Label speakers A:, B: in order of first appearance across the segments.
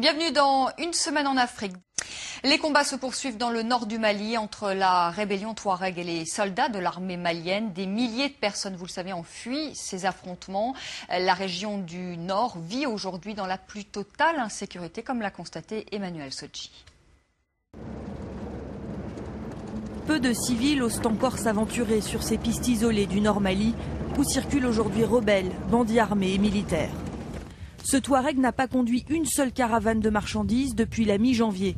A: Bienvenue dans Une semaine en Afrique. Les combats se poursuivent dans le nord du Mali entre la rébellion Touareg et les soldats de l'armée malienne. Des milliers de personnes, vous le savez, ont fui ces affrontements. La région du nord vit aujourd'hui dans la plus totale insécurité, comme l'a constaté Emmanuel Sodji.
B: Peu de civils osent encore s'aventurer sur ces pistes isolées du nord Mali, où circulent aujourd'hui rebelles, bandits armés et militaires. Ce Touareg n'a pas conduit une seule caravane de marchandises depuis la mi-janvier.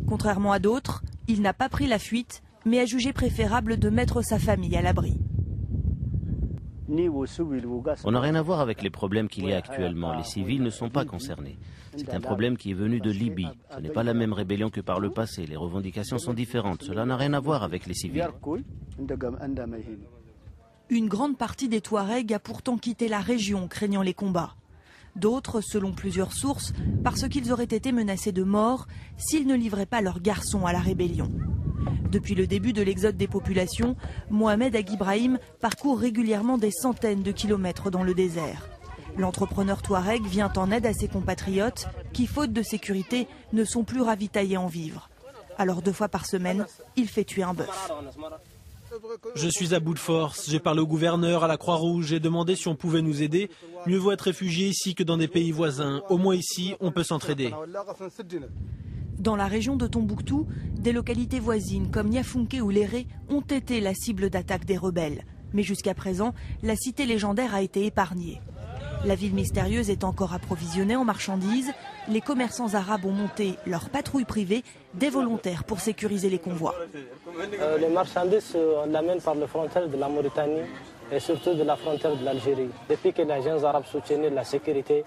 B: Contrairement à d'autres, il n'a pas pris la fuite, mais a jugé préférable de mettre sa famille à l'abri.
C: On n'a rien à voir avec les problèmes qu'il y a actuellement. Les civils ne sont pas concernés. C'est un problème qui est venu de Libye. Ce n'est pas la même rébellion que par le passé. Les revendications sont différentes. Cela n'a rien à voir avec les civils.
B: Une grande partie des Touaregs a pourtant quitté la région, craignant les combats. D'autres, selon plusieurs sources, parce qu'ils auraient été menacés de mort s'ils ne livraient pas leurs garçons à la rébellion. Depuis le début de l'exode des populations, Mohamed Ag Ibrahim parcourt régulièrement des centaines de kilomètres dans le désert. L'entrepreneur Touareg vient en aide à ses compatriotes qui, faute de sécurité, ne sont plus ravitaillés en vivres. Alors 2 fois par semaine, il fait tuer un bœuf.
D: Je suis à bout de force. J'ai parlé au gouverneur, à la Croix-Rouge, j'ai demandé si on pouvait nous aider. Mieux vaut être réfugié ici que dans des pays voisins. Au moins ici, on peut s'entraider.
B: Dans la région de Tombouctou, des localités voisines comme Niafunké ou Léré ont été la cible d'attaques des rebelles. Mais jusqu'à présent, la cité légendaire a été épargnée. La ville mystérieuse est encore approvisionnée en marchandises. Les commerçants arabes ont monté leur patrouille privée, des volontaires pour sécuriser les convois.
E: Les marchandises, on l'amène par les frontières de la Mauritanie et surtout de la frontière de l'Algérie. Depuis que les gens arabes soutenaient la sécurité,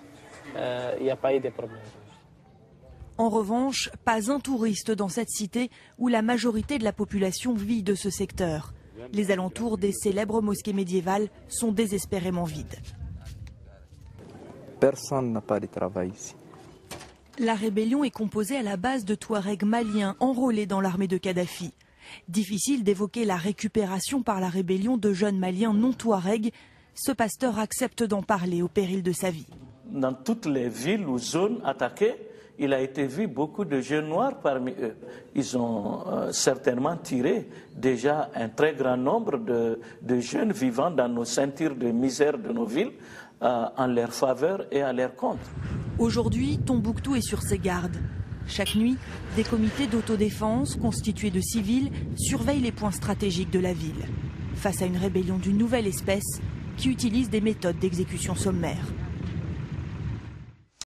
E: il n'y a pas eu de problème.
B: En revanche, pas un touriste dans cette cité où la majorité de la population vit de ce secteur. Les alentours des célèbres mosquées médiévales sont désespérément vides.
F: Personne n'a pas de travail ici.
B: La rébellion est composée à la base de Touaregs maliens enrôlés dans l'armée de Kadhafi. Difficile d'évoquer la récupération par la rébellion de jeunes maliens non Touaregs. Ce pasteur accepte d'en parler au péril de sa vie.
G: Dans toutes les villes ou zones attaquées, il a été vu beaucoup de jeunes noirs parmi eux. Ils ont certainement tiré déjà un très grand nombre de jeunes vivant dans nos ceintures de misère de nos villes en leur faveur et à leur compte.
B: Aujourd'hui, Tombouctou est sur ses gardes. Chaque nuit, des comités d'autodéfense constitués de civils surveillent les points stratégiques de la ville, face à une rébellion d'une nouvelle espèce qui utilise des méthodes d'exécution sommaire.